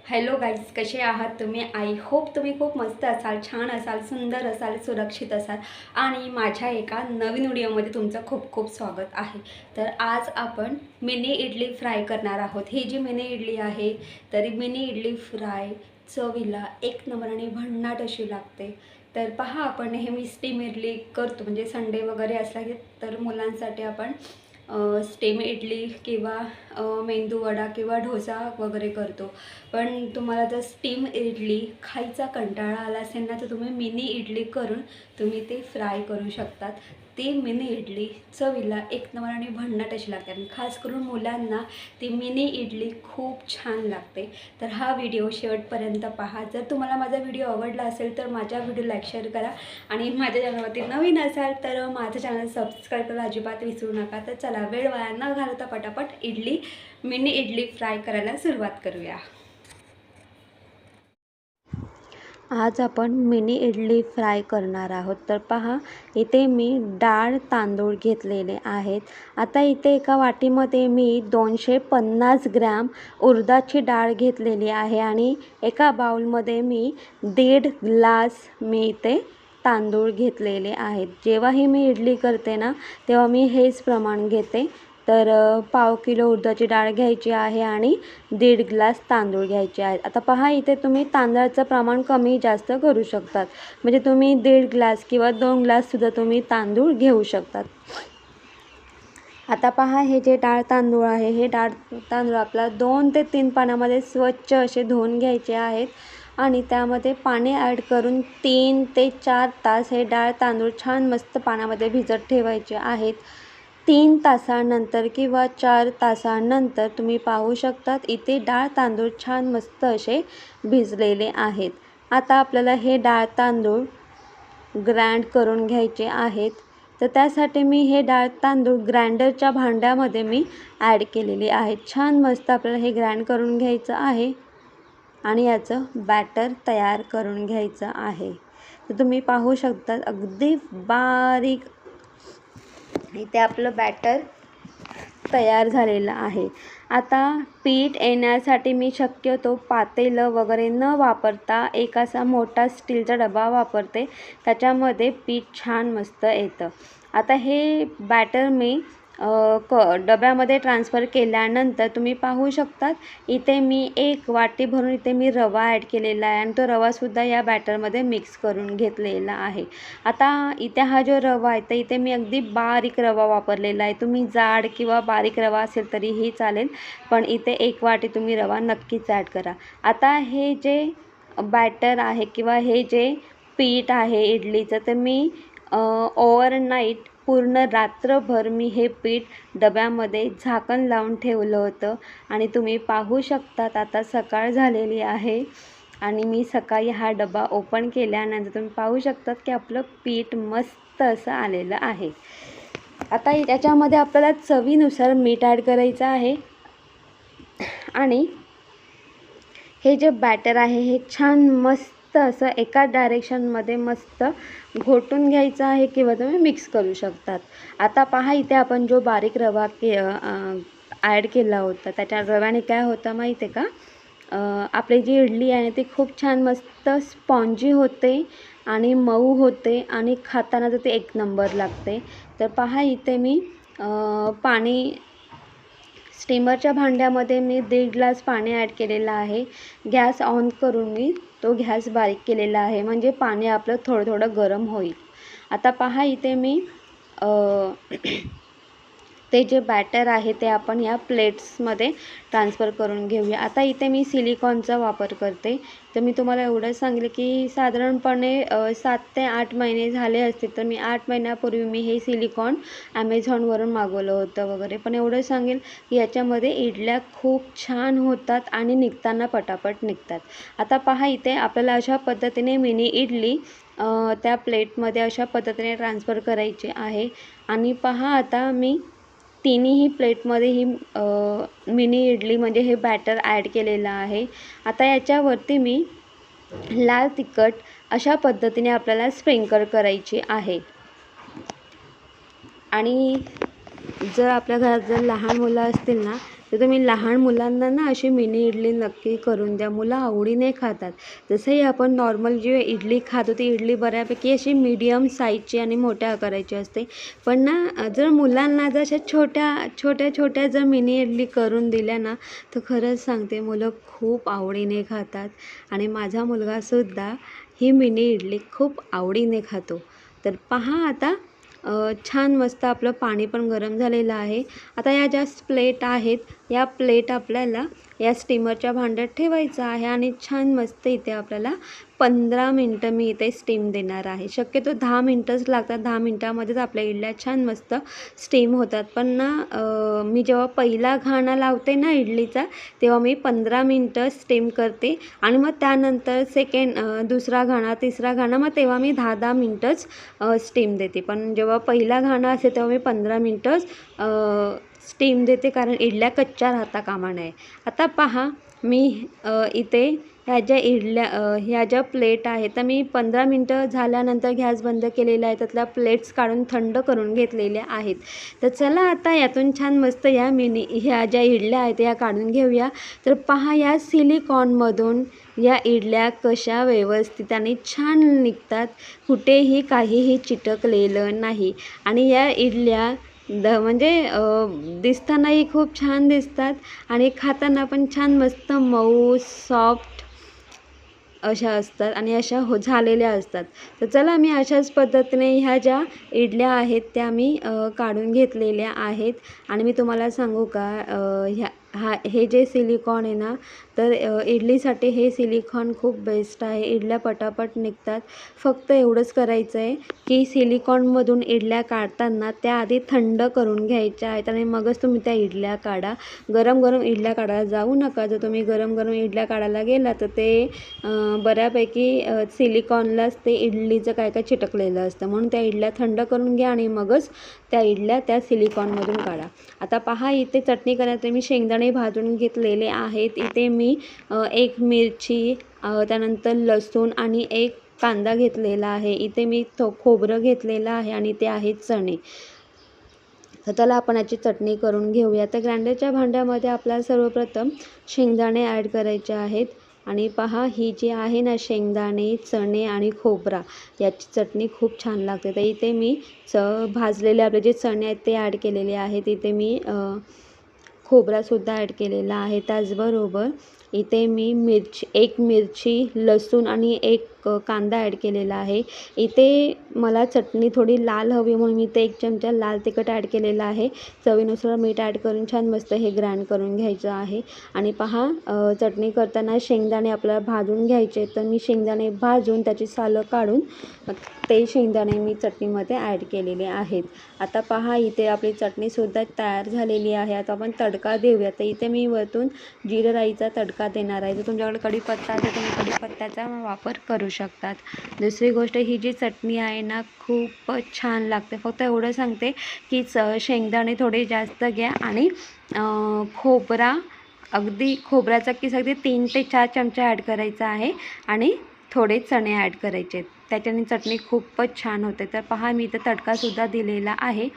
Hello guys, कसे आहात तुम्ही? आय होप तुम्ही खूप मस्त असाल, छान असाल, सुंदर असाल, सुरक्षित असाल आणि माझ्या एका नवीन व्हिडिओमध्ये तुमचं खूप खूप स्वागत आहे। तर आज आपण मिनी इडली फ्राय करणार आहोत। ही जी मिनी इडली आहे, तरी मिनी इडली फ्राय चवीला एक नंबराने भन्नाट अशी लागते। तर पहा, आपण नेहमी स्टीम इडली करतो, म्हणजे संडे वगैरे असला की तर मुलांसाठी आपण स्टीम इडली किंवा मेंदू वडा किंवा डोसा वगैरे करतो। पण तुम्हाला जर स्टीम इडली खायचा कंटाळा आला असेल ना, तर तुम्ही मिनी इडली करून तुम्ही ते फ्राय करू शकतात। ती मिनी इडली चवीला एक नंबर आणि भन्नाट अशी लागते आणि खास करून मुलांना ती मिनी इडली खूप छान लागते। तर हा व्हिडिओ शेवटपर्यंत पहा। जर तुम्हाला माझा व्हिडिओ आवडला असेल तर माझ्या व्हिडिओ लाईक शेअर करा आणि माझ्या चॅनलवरती नवीन असाल तर माझं चॅनल सबस्क्राईब करायला अजिबात विसरू नका। तर चला, वेळ वाया न घालवता पटापट मिनी इडली फ्राय करायला सुरुवात करूया। आज आपण मिनी इडली फ्राय करणार आहोत। तर पहा, इथे मी डाळ तांदूळ घेतलेले आहेत। आता इथे एका वाटीमध्ये मी 250 ग्रॅम उडदाची डाळ घेतलेली आहे आणि एका बाउलमध्ये मी 1.5 ग्लास मी इथे तांदूळ घेतलेले आहेत। जेव्हाही मी इडली करते ना, तेव्हा मी हेच प्रमाण घेते। तर पाव किलो उडदाची डाळ घ्यायची आहे आणि 1.5 ग्लास तांदूळ घ्यायचे आहेत। आता पहा, इथे तुम्ही तांदळाचं प्रमाण कमी जास्त करू शकतात, म्हणजे तुम्ही 1.5 ग्लास किंवा 2 ग्लाससुद्धा तुम्ही तांदूळ घेऊ शकतात। आता पहा, हे जे डाळ तांदूळ आहे, हे डाळ तांदूळ आपला 2 ते 3 पाण्यामध्ये स्वच्छ असे धुवून घ्यायचे आहेत आणि त्यामध्ये पाणी ॲड करून 3 ते 4 तास हे डाळ तांदूळ छान मस्त पाण्यामध्ये भिजत ठेवायचे आहेत। 3 तासानंतर किंवा 4 तासानंतर तुम्ही पाहू शकतात, इथे डाळ तांदूळ छान मस्त असे भिजलेले आहेत। आता आपल्याला हे डाळ तांदूळ ग्राइंड करून घ्यायचे आहेत। तर त्यासाठी मी हे डाळ तांदूळ ग्राइंडरच्या भांड्यामध्ये मी ॲड केलेली आहेत। छान मस्त आपल्याला हे ग्राइंड करून घ्यायचं आहे आणि याचं बॅटर तयार करून घ्यायचं आहे। तर तुम्ही पाहू शकता, अगदी बारीक इथे आपलं बॅटर तयार झालेलं आहे। आता पीठ येण्यासाठी मी शक्यतो पातेलं वगैरे न वापरता एक असा मोठा स्टीलचा डबा वापरते, त्याच्यामध्ये पीठ छान मस्त येतं। आता हे बॅटर मी डब्यामध्ये ट्रान्सफर केल्यानंतर तुम्ही पाहू शकतात, इथे मी 1 वाटी भरून इथे मी रवा ॲड केलेला आहे आणि तो रवासुद्धा या बॅटरमध्ये मिक्स करून घेतलेला आहे। आता इथे हा जो रवा आहे, तर इथे मी अगदी बारीक रवा वापरलेला आहे। तुम्ही जाड किंवा बारीक रवा असेल तरीही चालेल, पण इथे 1 वाटी तुम्ही रवा नक्कीच ॲड करा। आता हे जे बॅटर आहे किंवा हे जे पीठ आहे इडलीचं, तर मी ओव्हरनाईट पूर्ण रात्रभर मी हे पीठ डब्यामध्ये झाकण लावून ठेवलं होतं आणि तुम्ही पाहू शकतात, आता सकाळ झालेली आहे आणि मी सकाळी हा डबा ओपन केल्यानंतर तुम्ही पाहू शकतात की आपलं पीठ मस्त असं आलेलं आहे। आता याच्यामध्ये आपल्याला चवीनुसार मीठ ॲड करायचं आहे आणि हे जे बॅटर आहे हे छान मस्त असं एका डायरेक्शनमध्ये मस्त घोटून घ्यायचं आहे किंवा तुम्ही मिक्स करू शकतात। आता पहा, इथे आपण जो बारीक रवा ॲड केला होता, त्याच्या रव्याने काय होतं माहिती आहे का, आपली जी इडली आहे ती खूप छान मस्त स्पॉन्जी होते आणि मऊ होते आणि खाताना तर ते एक नंबर लागते। तर पहा, इथे मी पाणी स्टीमरच्या भांड्यामध्ये मी 1.5 ग्लास पाणी ॲड केलेलं आहे। गॅस ऑन करून मी तो गॅस बारीक केलेला आहे, म्हणजे पाणी आपलं थोडं थोडं गरम होईल। आता पहा, इथे मी ते जे बॅटर आहे ते आपण या प्लेट्समध्ये ट्रान्सफर करून घेऊया। आता इथे मी सिलिकॉनचा वापर करते। तर मी तुम्हाला एवढं सांगेल की साधारणपणे 7 ते 8 महिने झाले असतील, तर मी 8 महिन्यापूर्वी मी हे सिलिकॉन ॲमेझॉनवरून मागवलं होतं वगैरे। पण एवढं सांगेल की याच्यामध्ये इडल्या खूप छान होतात आणि निघताना पटापट निघतात। आता पहा, इथे आपल्याला अशा पद्धतीने मिनी इडली त्या प्लेटमध्ये अशा पद्धतीने ट्रान्सफर करायची आहे आणि पहा, आता मी तिन्ही प्लेटमध्ये ही मिनी इडली म्हणजे हे बॅटर ॲड केलेलं आहे। आता याच्यावरती मी लाल तिखट अशा पद्धतीने आपल्याला स्प्रिंकल करायची आहे आणि जर आपल्या घरात जर लहान मुलं असतील ना, तर तुम्ही लहान मुलांना ना अशी मिनी इडली नक्की करून द्या, मुलं आवडीने खातात. जसंही आपण नॉर्मल जी इडली खातो ती इडली बऱ्यापैकी अशी मीडियम साईजची आणि मोठ्या आकाराची असते, पण ना जर मुलांना जर अशा छोट्या जर मिनी इडली करून दिल्या ना तर खरंच सांगते मुलं खूप आवडीने खातात. आणि माझा मुलगासुद्धा ही मिनी इडली खूप आवडीने खातो. तर पहा आता छान मस्त आपलं पाणी पण गरम झालेलं आहे. आता या ज्या प्लेट आहेत, या प्लेट आपल्याला या स्टीमरच्या भांड्यात ठेवायचं आहे आणि छान मस्त इथे आपल्याला 15 मिनटं मी इथे स्टीम देणार आहे. शक्यतो 10 मिनटंच लागतात, 10 मिनटामध्येच आपल्या इडल्या छान मस्त स्टीम होतात. पण ना मी जेव्हा पहिला घाणा लावते ना इडलीचा, तेव्हा मी 15 मिनटं स्टीम करते आणि मग त्यानंतर दुसरा घाणा, तिसरा घाणा, मग तेव्हा मी 10-10 मिनटंच स्टीम देते. पण जेव्हा पहिला घाणा असेल तेव्हा मी 15 मिनटंच स्टीम देते, कारण इडल्या कच्च्या राहता कामा नये. आता पहा मी इथे ह्या ज्या प्लेट आहेत तर मी 15 मिनटं झाल्यानंतर गॅस बंद केलेला आहे, त्यातल्या प्लेट्स काढून थंड करून घेतलेल्या आहेत. तर चला आता यातून छान मस्त ह्या ज्या इडल्या आहेत या काढून घेऊया. तर पहा या सिलिकॉनमधून या इडल्या कशा व्यवस्थित आणि छान निघतात, कुठेही काहीही चिटकलेलं नाही. आणि या इडल्या म्हणजे दिसतानाही खूप छान दिसतात आणि खाताना पण छान मस्त मऊ सॉफ्ट अशा असतात आणि अशा झालेल्या असतात. तर चला मी अशाच पद्धतीने ह्या ज्या इडल्या आहेत त्या मी काढून घेतलेल्या आहेत. आणि मी तुम्हाला सांगू का, हे जे सिलिकॉन आहे ना, तर इडलीसाठी हे सिलिकॉन खूप बेस्ट आहे. इडल्या पटापट निघतात. फक्त एवढंच करायचं आहे की सिलिकॉनमधून इडल्या काढताना त्या आधी थंड करून घ्यायच्या आहेत आणि मगच तुम्ही त्या इडल्या काढा. गरम गरम इडल्या काढायला जाऊ नका. जर तुम्ही गरम गरम इडल्या काढायला गेला तर ते बऱ्यापैकी सिलिकॉनलाच ते इडलीचं काय चिटकलेलं असतं. म्हणून त्या इडल्या थंड करून घ्या आणि मगच त्या इडल्या त्या सिलिकॉनमधून काढा. आता पहा इथे चटणी करायला मी शेंगदाणे भाजून घेतलेले आहेत. इथे मी एक मिरची, त्यानंतर लसूण आणि एक कांदा घेतलेला आहे. इथे मी खोबरं घेतलेलं आहे आणि ते आहेत चणे. तर त्याला आपण याची चटणी करून घेऊया. तर ग्राइंडरच्या भांड्यामध्ये आपल्याला सर्वप्रथम शेंगदाणे ॲड करायचे आहेत. आणि पहा ही जी आहे ना शेंगदाणे, चणे आणि खोबरा याची चटणी खूप छान लागते. तर इथे मी भाजलेले आपले जे चणे आहेत ते ॲड केलेले आहेत. इथे मी खोबरासुद्धा ॲड केलेला आहे. त्याचबरोबर इथे मी एक मिरची, लसूण आणि एक कांदा ॲड केलेला आहे. इथे मला चटणी थोडी लाल हवी म्हणून मी इथे 1 चमचा लाल तिखट ॲड केलेला आहे. चवीनुसार मीठ ॲड करून छान मस्त हे ग्राइंड करून घ्यायचं आहे. आणि पहा चटणी करताना शेंगदाणे आपल्याला भाजून घ्यायचे, तर मी शेंगदाणे भाजून त्याची सालं काढून ते शेंगदाणे मी चटणीमध्ये ॲड केलेले आहेत. आता पहा इथे आपली चटणीसुद्धा तयार झालेली आहे. आता आपण तडका देऊया. तर इथे मी वरतून जिरं राईचा तडका देणार आहे. जर तुमच्याकडे कढीपत्ता असेल तर तुम्ही कढीपत्त्याचा वापर करू शकतात. दुसरी गोष्ट, ही जी चटणी आहे ना खूपच छान लागते. फक्त एवढं सांगते की शेंगदाणे थोडे जास्त घ्या आणि खोबऱ्याचा किस अगदी 3 ते 4 चमचे ॲड करायचा आहे आणि थोडे चणे ॲड करायचे. त्याच्याने चटणी खूपच छान होते. तर पहा मी इथं तडकासुद्धा दिलेला आहे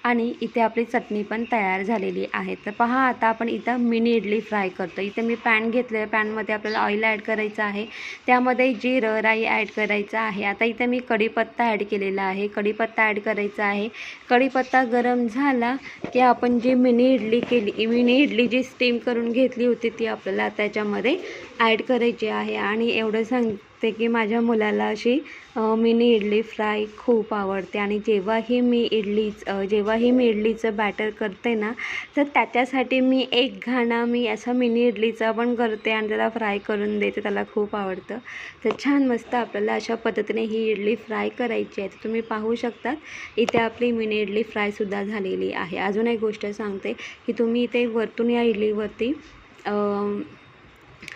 आणि इथे आपली चटणी पण तयार झालेली आहे. तर पहा आता आपण इथं मिनी इडली फ्राय करतो. इथे मी पॅन घेतलं, पॅनमध्ये आपल्याला ऑइल ॲड करायचं आहे. त्यामध्ये जिरं, राई ॲड करायचं आहे. आता इथे मी कढीपत्ता ॲड केलेला आहे. कढीपत्ता ॲड करायचा आहे. कढीपत्ता गरम झाला की आपण जी मिनी इडली जी स्टीम करून घेतली होती ती आपल्याला त्याच्यामध्ये ॲड करायची आहे. आणि एवढं सांगते की माझ्या मुलाला अशी मिनी इडली फ्राय खूप आवडते. आणि जेव्हाही मी इडलीचं बॅटर करते ना, तर त्याच्यासाठी मी एक घाणा मी असा मिनी इडलीचा पण करते आणि त्याला फ्राय करून देते. त्याला खूप आवडतं. तर छान मस्त आपल्याला अशा पद्धतीने ही इडली फ्राय करायची आहे. तर तुम्ही पाहू शकता इथे आपली मिनी इडली फ्रायसुद्धा झालेली आहे. अजून एक गोष्ट सांगते की तुम्ही इथे वरतून या इडलीवरती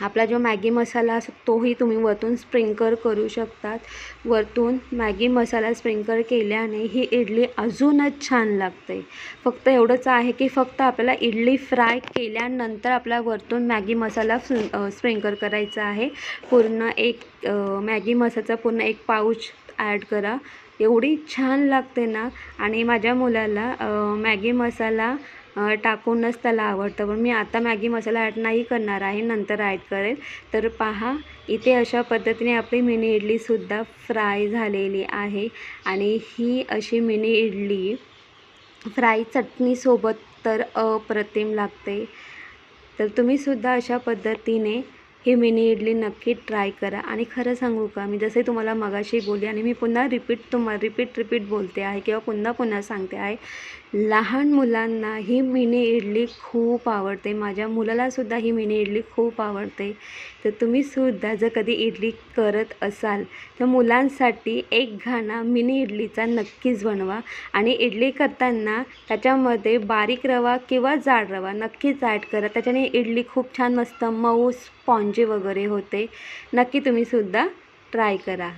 आपला जो मॅगी मसाला असतो तोही तुम्ही वरतून स्प्रिंकल करू शकतात. वरतून मॅगी मसाला स्प्रिंकल केल्याने ही इडली अजूनच छान लागते. फक्त एवढंच आहे की फक्त आपल्याला इडली फ्राय केल्यानंतर आपला वरतून मॅगी मसाला स्प्रिंकल करायचा आहे. मॅगी मसाल्याचा पूर्ण 1 पाऊच ॲड करा. एवढी छान लागते ना. आणि माझ्या मुलाला मॅगी मसाला टाकूनच त्याला आवडतं. पण मी आता मॅगी मसाला ॲड नाही करणार आहे, नंतर ॲड करेल. तर पहा इथे अशा पद्धतीने आपली मिनी इडलीसुद्धा फ्राय झालेली आहे आणि ही अशी मिनी इडली फ्राय चटणीसोबत तर अप्रतिम लागते. तर तुम्हीसुद्धा अशा पद्धतीने ही मिनी इडली नक्की ट्राय करा. आणि खरं सांगू का, मी जसे तुम्हाला मगाशी बोलले आणि मी पुन्हा रिपीट बोलते आहे किंवा पुन्हा सांगते आहे, लहान मुलांना ही मिनी इडली खूप आवडते. माझ्या मुलालासुद्धा ही मिनी इडली खूप आवडते. तर तुम्हीसुद्धा जर कधी इडली करत असाल तर मुलांसाठी एक घाणा मिनी इडलीचा नक्कीच बनवा. आणि इडली करताना त्याच्यामध्ये बारीक रवा किंवा जाड रवा नक्कीच ॲड करा. त्याच्याने इडली खूप छान मस्त मऊ स्पॉन्जी वगैरे होते. नक्की तुम्हीसुद्धा ट्राय करा.